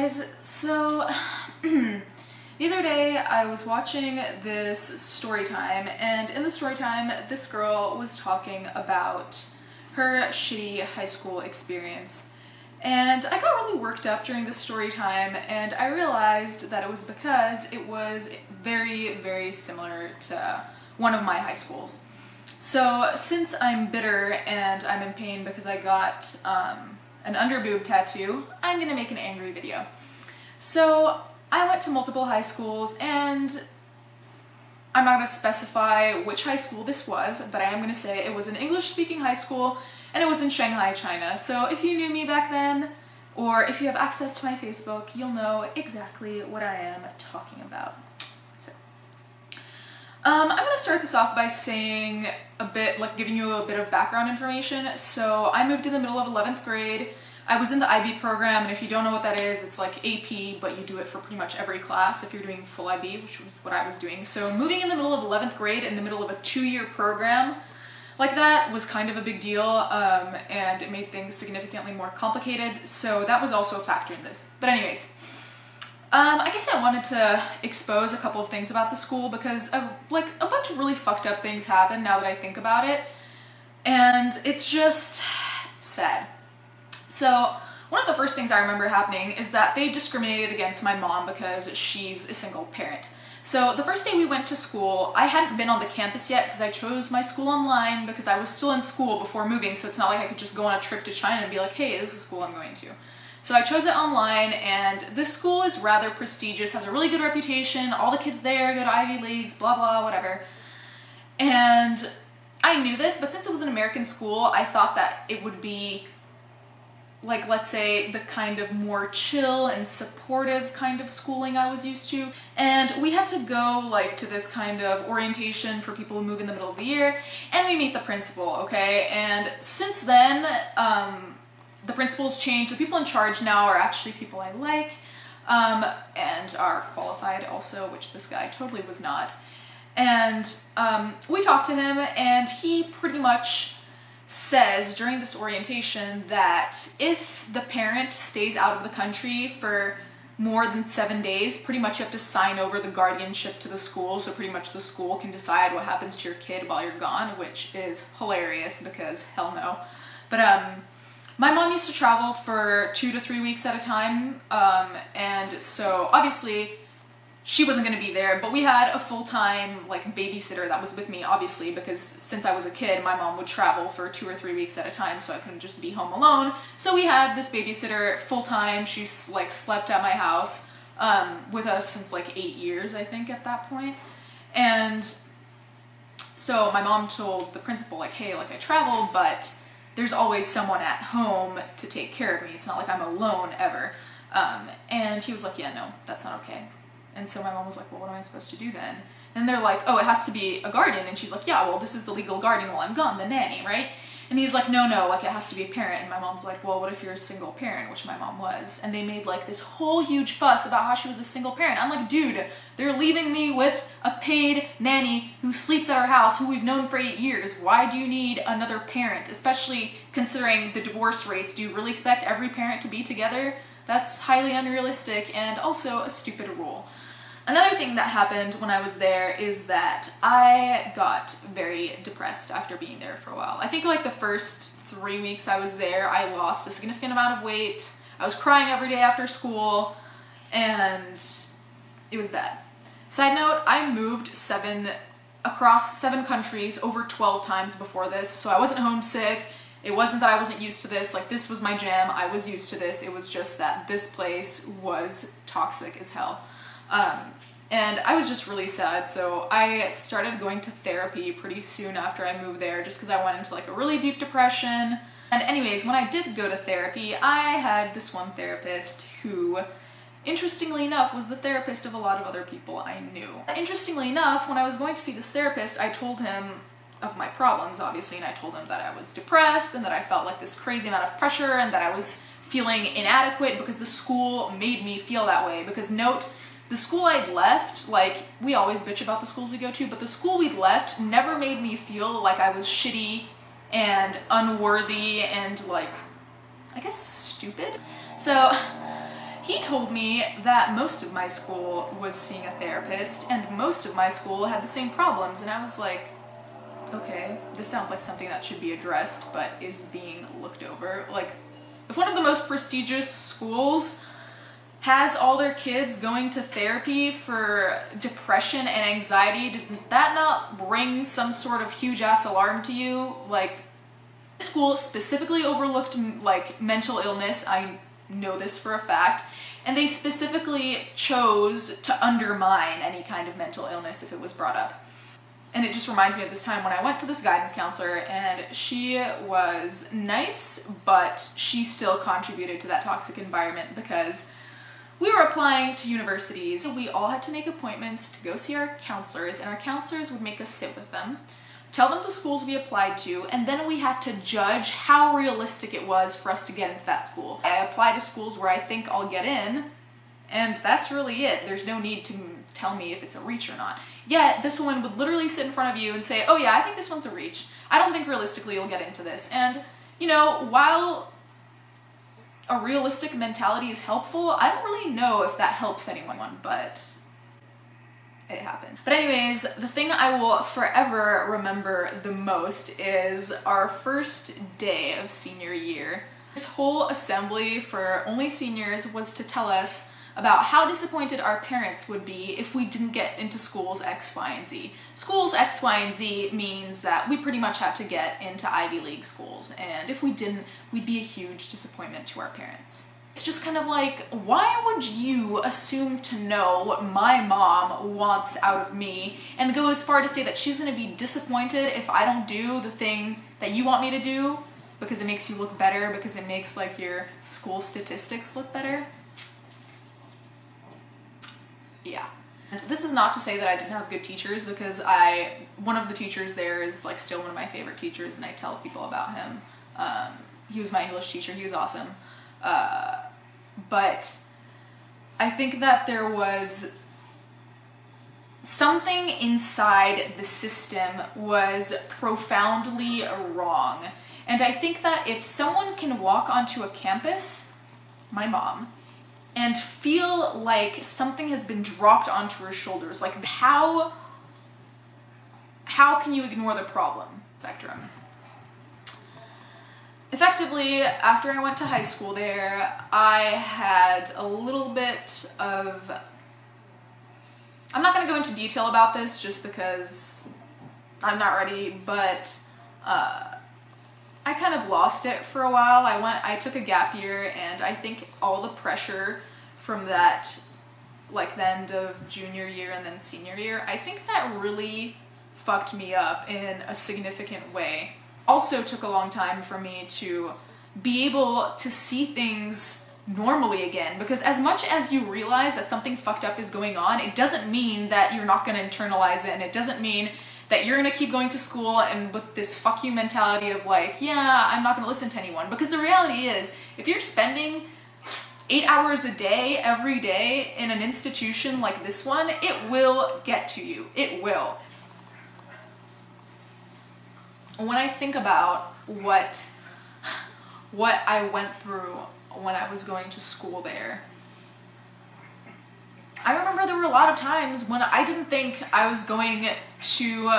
guys, so the other day I was watching this story time, and in the story time this girl was talking about her shitty high school experience, and I got really worked up during this story time, and I realized that it was because it was very, very similar to one of my high schools. So since I'm bitter and I'm in pain because I got an underboob tattoo, I'm gonna make an angry video. So I went to multiple high schools, and I'm not gonna specify which high school this was, but I am gonna say it was an English-speaking high school, and it was in Shanghai, China. So if you knew me back then, or if you have access to my Facebook, you'll know exactly what I am talking about. So I'm gonna start this off by saying a bit, like giving you a bit of background information. So I moved in the middle of 11th grade. I was in the IB program, and if you don't know what that is, it's like AP, but you do it for pretty much every class if you're doing full IB, which was what I was doing. So moving in the middle of 11th grade in the middle of a 2-year program like that was kind of a big deal, and it made things significantly more complicated, so that was also a factor in this. But anyways, I guess I wanted to expose a couple of things about the school because like a bunch of really fucked up things happened now that I think about it, and it's just sad. So one of the first things I remember happening is that they discriminated against my mom because she's a single parent. So the first day we went to school, I hadn't been on the campus yet because I chose my school online because I was still in school before moving, so it's not like I could just go on a trip to China and be like, hey, this is the school I'm going to. So I chose it online, and this school is rather prestigious, has a really good reputation, all the kids there go to Ivy Leagues, blah blah, whatever. And I knew this, but since it was an American school, I thought that it would be like, let's say, the kind of more chill and supportive kind of schooling I was used to. And we had to go like to this kind of orientation for people who move in the middle of the year, and we meet the principal, okay? And since then, the principal's changed. The people in charge now are actually people I like, and are qualified also, which this guy totally was not. And we talked to him, and he pretty much says during this orientation that if the parent stays out of the country for more than 7 days, pretty much you have to sign over the guardianship to the school, so pretty much the school can decide what happens to your kid while you're gone, which is hilarious because hell no. But my mom used to travel for 2 to 3 weeks at a time, and so obviously she wasn't going to be there, but we had a full-time like babysitter that was with me, obviously, because since I was a kid, my mom would travel for 2 or 3 weeks at a time, so I couldn't just be home alone. So we had this babysitter full-time. She's like slept at my house with us since like 8 years, I think, at that point. And so my mom told the principal, like, hey, like I travel, but there's always someone at home to take care of me. It's not like I'm alone ever. And he was like, yeah, no, that's not okay. And so my mom was like, well, what am I supposed to do then? And they're like, oh, it has to be a guardian. And she's like, yeah, well, this is the legal guardian while I'm gone, the nanny, right? And he's like, no, like it has to be a parent. And my mom's like, well, what if you're a single parent, which my mom was? And they made like this whole huge fuss about how she was a single parent. I'm like, dude, they're leaving me with a paid nanny who sleeps at our house, who we've known for 8 years. Why do you need another parent? Especially considering the divorce rates. Do you really expect every parent to be together? That's highly unrealistic and also a stupid rule. Another thing that happened when I was there is that I got very depressed after being there for a while. I think like the first 3 weeks I was there, I lost a significant amount of weight. I was crying every day after school, and it was bad. Side note, I moved across 7 countries over 12 times before this, so I wasn't homesick. It wasn't that I wasn't used to this, like this was my jam, I was used to this. It was just that this place was toxic as hell. And I was just really sad, so I started going to therapy pretty soon after I moved there, just because I went into like a really deep depression. And anyways, when I did go to therapy, I had this one therapist who, interestingly enough, was the therapist of a lot of other people I knew. Interestingly enough, when I was going to see this therapist, I told him of my problems, obviously, and I told him that I was depressed and that I felt like this crazy amount of pressure and that I was feeling inadequate because the school made me feel that way. Because note, the school I'd left, like, we always bitch about the schools we go to, but the school we'd left never made me feel like I was shitty and unworthy and, like, I guess stupid. So He told me that most of my school was seeing a therapist and most of my school had the same problems, and I was like, okay, this sounds like something that should be addressed but is being looked over. Like, if one of the most prestigious schools has all their kids going to therapy for depression and anxiety, does that not ring some sort of huge ass alarm to you? Like, school specifically overlooked like mental illness, I know this for a fact, and they specifically chose to undermine any kind of mental illness if it was brought up. And it just reminds me of this time when I went to this guidance counselor, and she was nice, but she still contributed to that toxic environment because we were applying to universities. We all had to make appointments to go see our counselors, and our counselors would make us sit with them, tell them the schools we applied to, and then we had to judge how realistic it was for us to get into that school. I apply to schools where I think I'll get in, and that's really it. There's no need to tell me if it's a reach or not. Yet, this woman would literally sit in front of you and say, oh yeah, I think this one's a reach. I don't think realistically you'll get into this. And, you know, while a realistic mentality is helpful, I don't really know if that helps anyone, but it happened. But anyways, the thing I will forever remember the most is our first day of senior year. This whole assembly for only seniors was to tell us about how disappointed our parents would be if we didn't get into schools X, Y, and Z. Schools X, Y, and Z means that we pretty much had to get into Ivy League schools, and if we didn't, we'd be a huge disappointment to our parents. It's just kind of like, why would you assume to know what my mom wants out of me and go as far to say that she's gonna be disappointed if I don't do the thing that you want me to do because it makes you look better, because it makes like your school statistics look better? Yeah. And this is not to say that I didn't have good teachers, because one of the teachers there is like still one of my favorite teachers, and I tell people about him. He was my English teacher, he was awesome. But I think that there was something inside the system was profoundly wrong. And I think that if someone can walk onto a campus, my mom, and feel like something has been dropped onto her shoulders, like how can you ignore the problem spectrum? Effectively, after I went to high school there, I had a little bit of, I'm not going to go into detail about this just because I'm not ready, but I kind of lost it for a while. I took a gap year, and I think all the pressure from that, like the end of junior year and then senior year, I think that really fucked me up in a significant way. Also took a long time for me to be able to see things normally again, because as much as you realize that something fucked up is going on, it doesn't mean that you're not going to internalize it, and it doesn't mean that you're going to keep going to school and with this fuck you mentality of like, yeah, I'm not going to listen to anyone. Because the reality is, if you're spending 8 hours a day, every day, in an institution like this one, it will get to you. It will. When I think about what I went through when I was going to school there, I remember there were a lot of times when I didn't think I was going to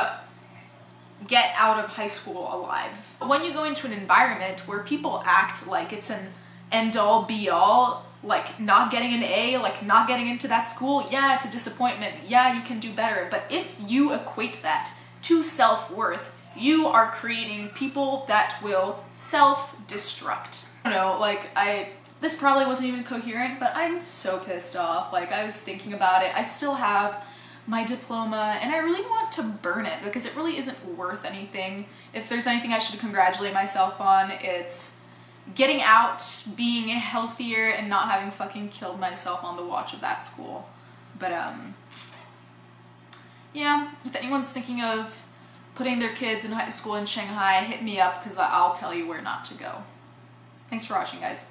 get out of high school alive. When you go into an environment where people act like it's an end-all be-all, like not getting an A, like not getting into that school, yeah, it's a disappointment, yeah, you can do better, but if you equate that to self-worth, you are creating people that will self-destruct. I don't know, like this probably wasn't even coherent, but I'm so pissed off. Like, I was thinking about it. I still have my diploma, and I really want to burn it because it really isn't worth anything. If there's anything I should congratulate myself on, it's getting out, being healthier, and not having fucking killed myself on the watch of that school. But, yeah, if anyone's thinking of putting their kids in high school in Shanghai, hit me up because I'll tell you where not to go. Thanks for watching, guys.